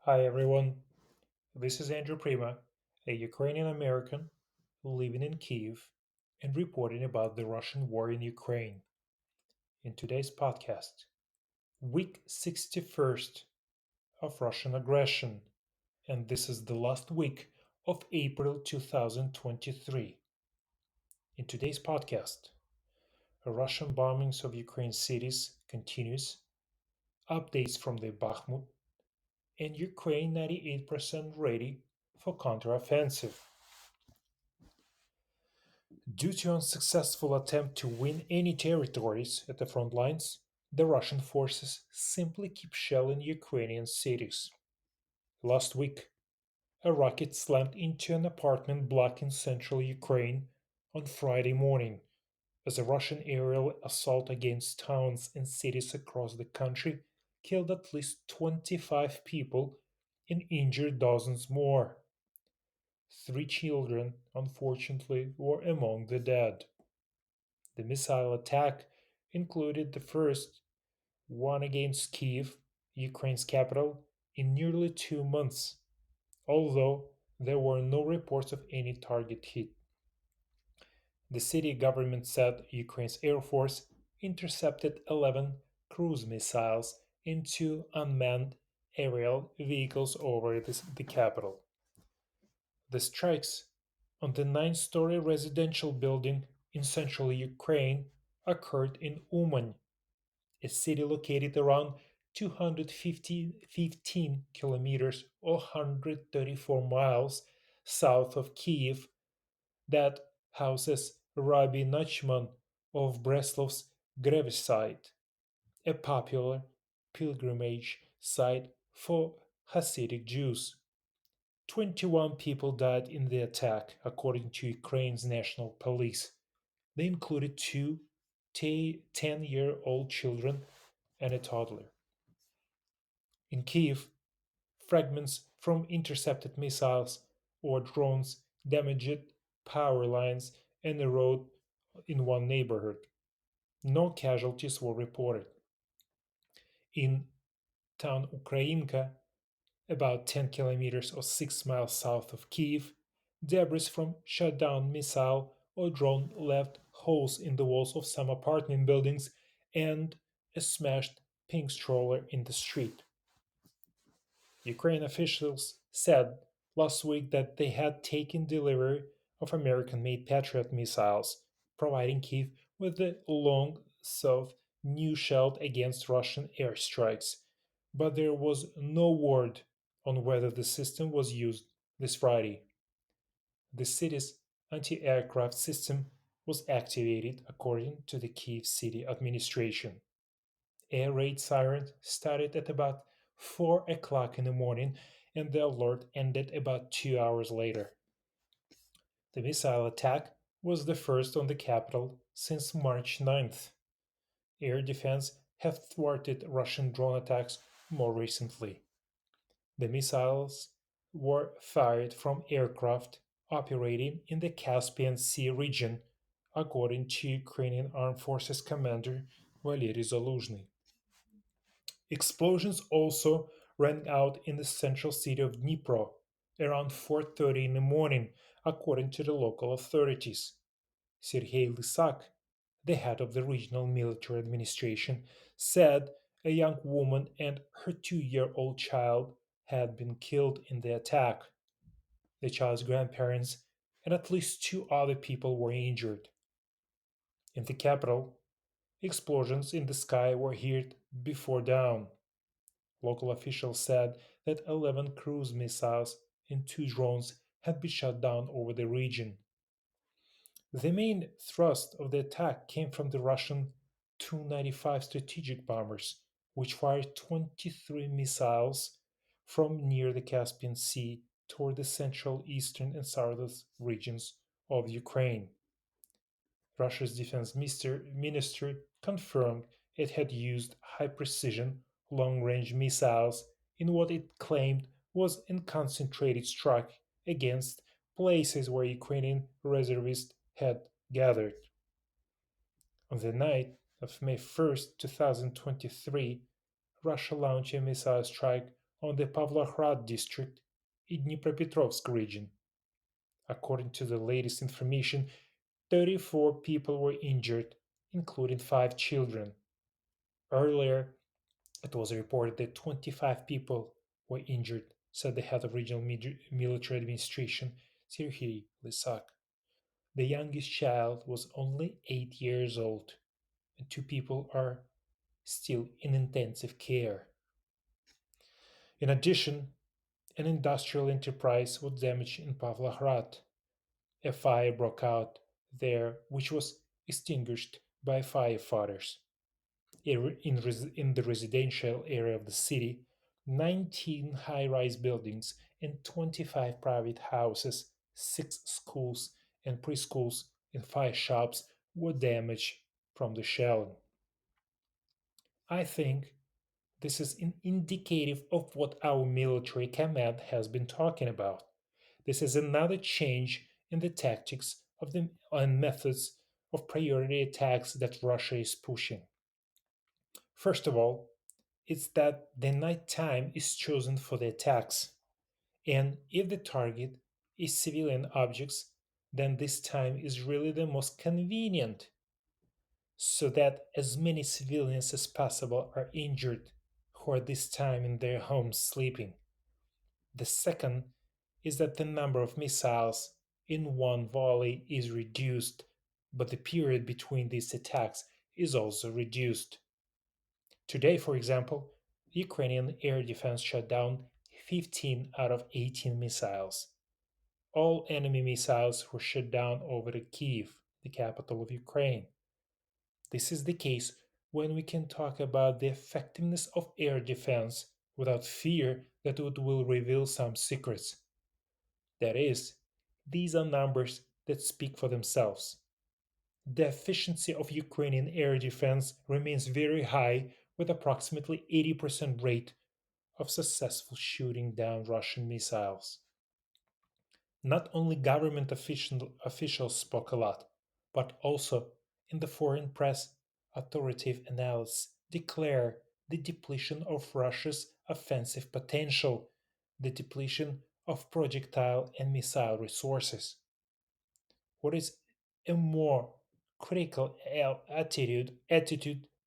Hi everyone, this is Andrew Prima, a Ukrainian American living in Kiev and reporting about the Russian war in Ukraine. In today's podcast, week 61st of Russian aggression, and this is the last week of April 2023. In today's podcast, Russian bombings of Ukraine cities continues, updates from the Bakhmut, and Ukraine 98% ready for counteroffensive. Due to unsuccessful attempt to win any territories at the front lines, the Russian forces simply keep shelling Ukrainian cities. Last week, a rocket slammed into an apartment block in central Ukraine on Friday morning as a Russian aerial assault against towns and cities across the country killed at least 25 people and injured dozens more. Three children, unfortunately, were among the dead. The missile attack included the first one against Kiev, Ukraine's capital, in nearly 2 months, although there were no reports of any target hit. The city government said Ukraine's Air Force intercepted 11 cruise missiles into unmanned aerial vehicles over the capital. The strikes on the nine-story residential building in central Ukraine occurred in Uman, a city located around 215 kilometers or 134 miles south of Kiev that houses Rabbi Nachman of Breslov's gravesite, a popular pilgrimage site for Hasidic Jews. 21 people died in the attack, according to Ukraine's national police. They included two 10-year-old children and a toddler. In Kiev, fragments from intercepted missiles or drones damaged power lines and a road in one neighborhood. No casualties were reported. In town Ukrainka, about 10 kilometers or 6 miles south of Kiev, debris from shot down missile or drone left holes in the walls of some apartment buildings and a smashed pink stroller in the street. Ukraine officials said last week that they had taken delivery of American made Patriot missiles, providing Kiev with the long sought new shield against Russian airstrikes. But there was no word on whether the system was used this Friday. The city's anti aircraft system was activated according to the Kiev City Administration. Air raid sirens started at about 4 o'clock in the morning, and the alert ended about 2 hours later. The missile attack was the first on the capital since March 9th. Air defense have thwarted Russian drone attacks more recently. The missiles were fired from aircraft operating in the Caspian Sea region, according to Ukrainian Armed Forces Commander Valery Zaluzhny. Explosions also rang out in the central city of Dnipro around 4:30 in the morning, according to the local authorities. Sergei Lysak, the head of the regional military administration, said a young woman and her 2-year-old child had been killed in the attack. The child's grandparents and at least two other people were injured. In the capital, explosions in the sky were heard before dawn. Local officials said that 11 cruise missiles and two drones had been shot down over the region. The main thrust of the attack came from the Russian Tu-95 strategic bombers, which fired 23 missiles from near the Caspian Sea toward the central, eastern, and southern regions of Ukraine. Russia's defense ministry confirmed it had used high precision, long range missiles in what it claimed was a concentrated strike against places where Ukrainian reservists had gathered. On the night of May 1st, 2023, Russia launched a missile strike on the Pavlograd district in Dnipropetrovsk region. According to the latest information, 34 people were injured, including 5 children. Earlier, it was reported that 25 people were injured, said the head of regional military administration, Serhiy Lysak. The youngest child was only 8 years old, and 2 people are still in intensive care. In addition, an industrial enterprise was damaged in Pavlograd. A fire broke out there, which was extinguished by firefighters. In the residential area of the city, 19 high rise buildings and 25 private houses, 6 schools and preschools, and 5 shops were damaged from the shelling. I think this is an indicative of what our military command has been talking about. This is another change in the tactics of the and methods of priority attacks that Russia is pushing. First of all, it's that the night time is chosen for the attacks, and if the target is civilian objects, then this time is really the most convenient, so that as many civilians as possible are injured who are this time in their homes sleeping. The second is that the number of missiles in one volley is reduced, but the period between these attacks is also reduced. Today, for example, Ukrainian air defense shot down 15 out of 18 missiles. All enemy missiles were shot down over the Kiev, the capital of Ukraine. This is the case when we can talk about the effectiveness of air defense without fear that it will reveal some secrets. That is, these are numbers that speak for themselves. The efficiency of Ukrainian air defense remains very high with approximately 80% rate of successful shooting down Russian missiles. Not only government officials spoke a lot, but also in the foreign press, authoritative analysts declare the depletion of Russia's offensive potential, the depletion of projectile and missile resources. What is a more critical attitude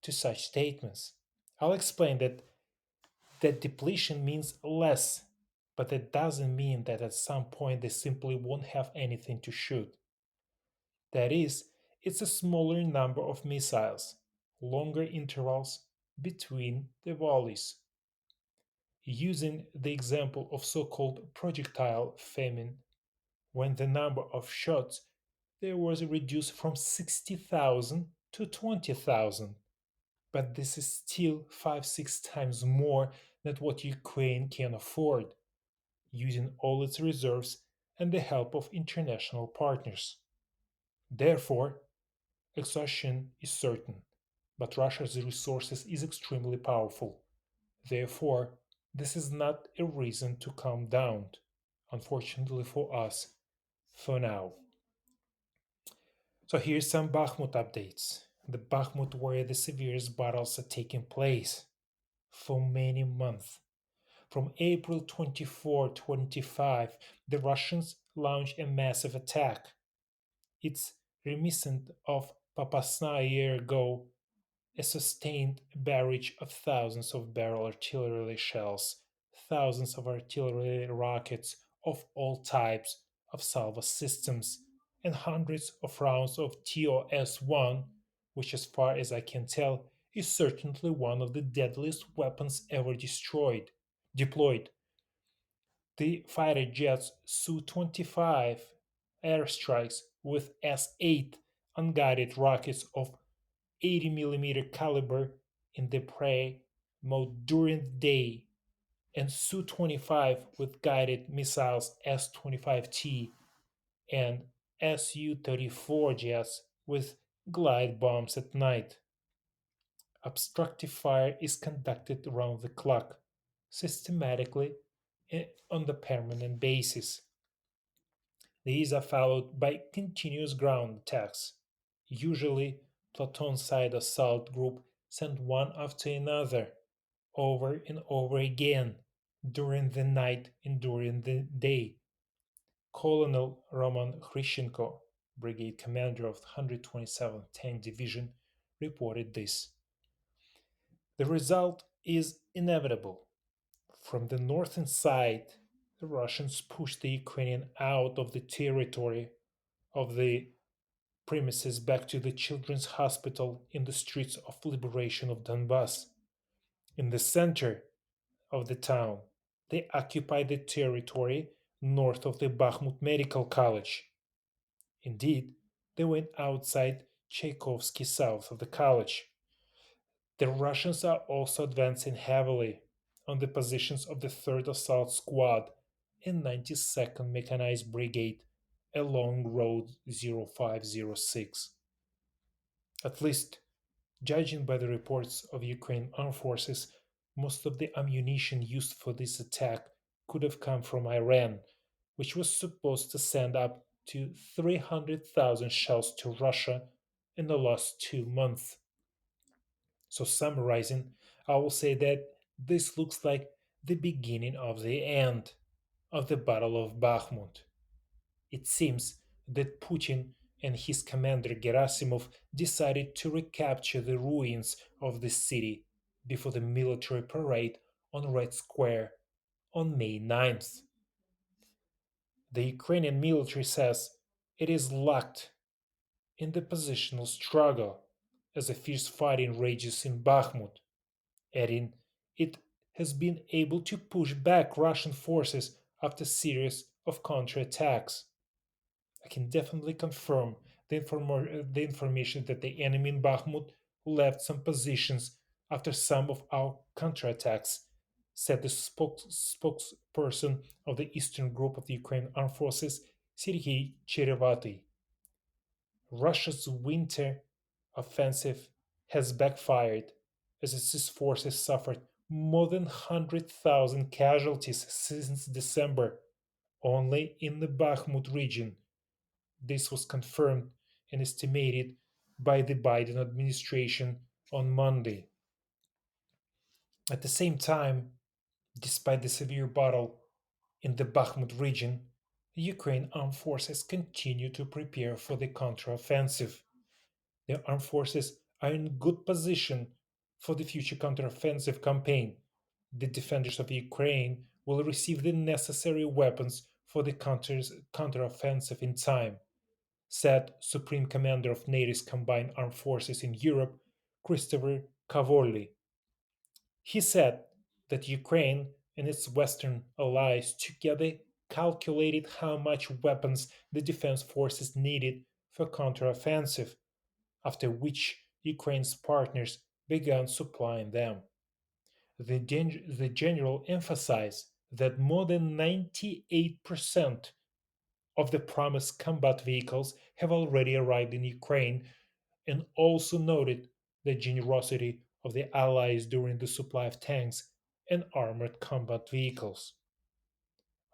to such statements? I'll explain that depletion means less, but that doesn't mean that at some point they simply won't have anything to shoot. That is, it's a smaller number of missiles, longer intervals between the volleys. Using the example of so called projectile famine, when the number of shots there was reduced from 60,000 to 20,000. But this is still 5-6 times more than what Ukraine can afford, using all its reserves and the help of international partners. Therefore, exhaustion is certain, but Russia's resources is extremely powerful. Therefore, this is not a reason to calm down, unfortunately for us, for now. So here's some Bakhmut updates. The Bakhmut where the severest battles are taking place for many months. From April 24 25, the Russians launched a massive attack. It's reminiscent of Papasna a year ago, a sustained barrage of thousands of barrel artillery shells, thousands of artillery rockets of all types of salvo systems, and hundreds of rounds of TOS 1, which, as far as I can tell, is certainly one of the deadliest weapons ever deployed. The fighter jets Su-25 airstrikes with S-8 unguided rockets of 80 mm caliber in the prey mode during the day, and Su-25 with guided missiles S-25T and Su-34 jets with glide bombs at night. Obstructive fire is conducted around the clock, systematically on the permanent basis. These are followed by continuous ground attacks. Usually, platoon side assault group send one after another, over and over again, during the night and during the day. Colonel Roman Hryshenko, brigade commander of the 127th Tank Division, reported this. The result is inevitable. From the northern side, the Russians pushed the Ukrainian out of the territory of the premises back to the Children's Hospital in the streets of liberation of Donbass. In the center of the town, they occupied the territory north of the Bakhmut Medical College. Indeed, they went outside Tchaikovsky south of the college. The Russians are also advancing heavily on the positions of the 3rd Assault Squad and 92nd Mechanized Brigade along Road 0506. At least, judging by the reports of Ukraine armed forces, most of the ammunition used for this attack could have come from Iran, which was supposed to send up to 300,000 shells to Russia in the last 2 months. So, summarizing, I will say that this looks like the beginning of the end of the Battle of Bakhmut. It seems that Putin and his commander Gerasimov decided to recapture the ruins of the city before the military parade on Red Square on May 9th. The Ukrainian military says it is locked in the positional struggle as a fierce fighting rages in Bakhmut, adding it has been able to push back Russian forces after a series of counterattacks. I can definitely confirm the information that the enemy in Bakhmut left some positions after some of our counterattacks, said the spokesperson of the Eastern Group of the Ukrainian Armed Forces, Sergei Cherevati. Russia's winter offensive has backfired as its forces suffered more than 100,000 casualties since December only in the Bakhmut region. This was confirmed and estimated by the Biden administration on Monday. At the same time, despite the severe battle in the Bakhmut region, Ukraine armed forces continue to prepare for the counteroffensive. The armed forces are in good position for the future counteroffensive campaign. The defenders of Ukraine will receive the necessary weapons for the counteroffensive in time, said Supreme Commander of NATO's Combined Armed Forces in Europe, Christopher Cavolli. He said that Ukraine and its Western allies together calculated how much weapons the defense forces needed for counteroffensive, after which Ukraine's partners began supplying them. The general emphasized that more than 98% of the promised combat vehicles have already arrived in Ukraine and also noted the generosity of the Allies during the supply of tanks and armored combat vehicles.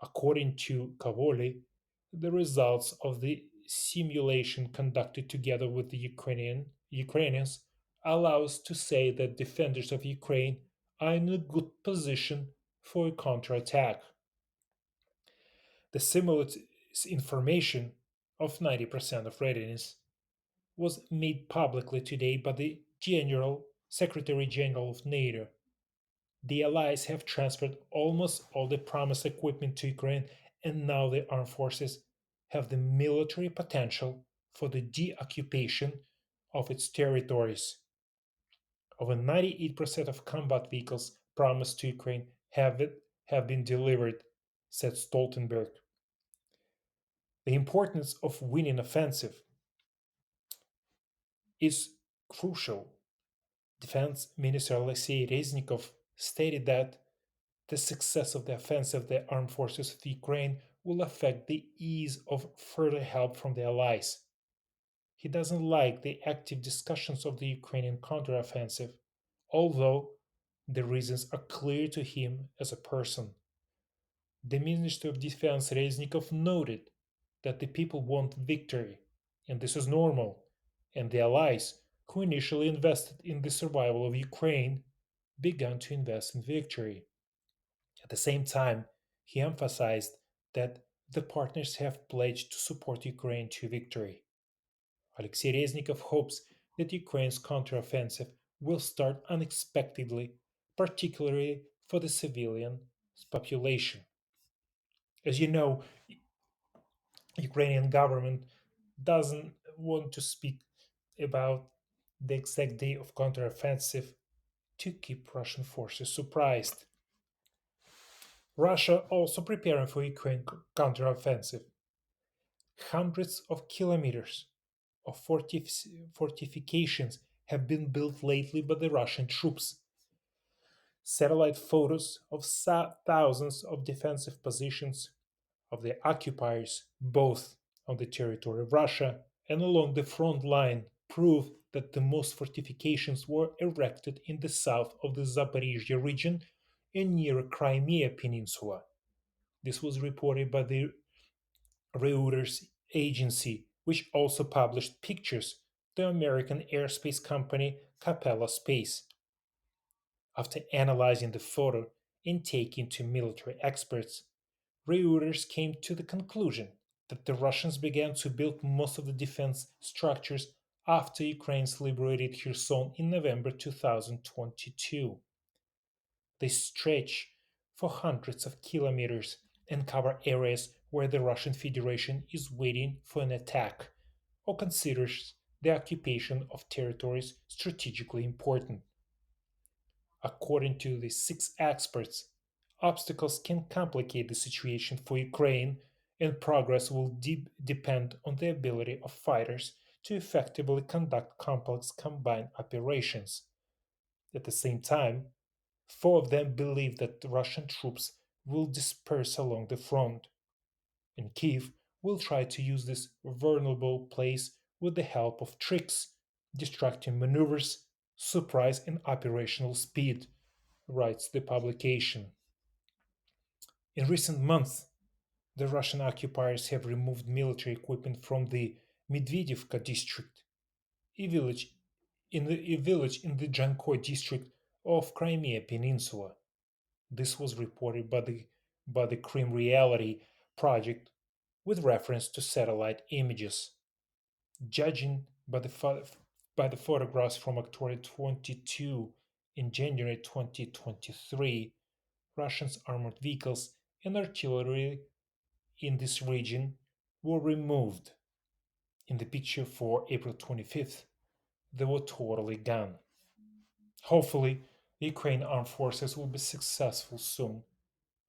According to Cavoli, the results of the simulation conducted together with the Ukrainians allow us to say that defenders of Ukraine are in a good position for a counterattack. The simulated information of 90% of readiness was made publicly today by the General Secretary General of NATO. The Allies have transferred almost all the promised equipment to Ukraine, and now the armed forces have the military potential for the deoccupation of its territories. Over 98% of combat vehicles promised to Ukraine have been delivered, said Stoltenberg. The importance of winning offensive is crucial. Defense Minister Alexei Reznikov stated that the success of the offensive of the armed forces of Ukraine will affect the ease of further help from the Allies. He doesn't like the active discussions of the Ukrainian counteroffensive, although the reasons are clear to him as a person. The Minister of Defense Reznikov noted that the people want victory, and this is normal, and the Allies, who initially invested in the survival of Ukraine, began to invest in victory. At the same time, he emphasized that the partners have pledged to support Ukraine to victory. Alexei Reznikov hopes that Ukraine's counteroffensive will start unexpectedly, particularly for the civilian population. As you know, Ukrainian government doesn't want to speak about the exact day of counteroffensive to keep Russian forces surprised. Russia also preparing for Ukraine counteroffensive. Hundreds of kilometers of fortifications have been built lately by the Russian troops. Satellite photos of thousands of defensive positions of the occupiers, both on the territory of Russia and along the front line, prove that the most fortifications were erected in the south of the Zaporizhia region and near Crimea Peninsula. This was reported by the Reuters agency, which also published pictures the American aerospace company Capella Space. After analyzing the photo and taking to military experts, Reuters came to the conclusion that the Russians began to build most of the defense structures after Ukraine's liberated Kherson in November 2022. They stretch for hundreds of kilometers and cover areas where the Russian Federation is waiting for an attack or considers the occupation of territories strategically important. According to the six experts, obstacles can complicate the situation for Ukraine, and progress will depend on the ability of fighters to effectively conduct complex combined operations. At the same time, four of them believe that the Russian troops will disperse along the front, and Kiev will try to use this vulnerable place with the help of tricks, distracting maneuvers, surprise, and operational speed, writes the publication. In recent months, the Russian occupiers have removed military equipment from the Medvedivka district, a village in the Jankoy district of Crimea Peninsula. This was reported by the Crim Reality project with reference to satellite images. Judging by the photographs from October 22 and January 2023, Russians' armored vehicles and artillery in this region were removed. In the picture for April 25th, they were totally gone. Hopefully, the Ukraine armed forces will be successful soon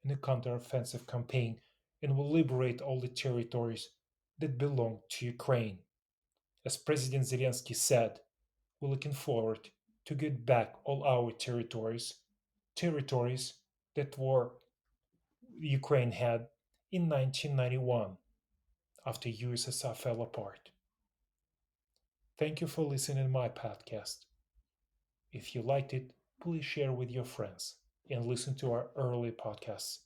in the counteroffensive campaign and will liberate all the territories that belong to Ukraine. As President Zelensky said, we're looking forward to get back all our territories that were Ukraine had in 1991 after USSR fell apart. Thank you for listening to my podcast. If you liked it, please share with your friends and listen to our early podcasts.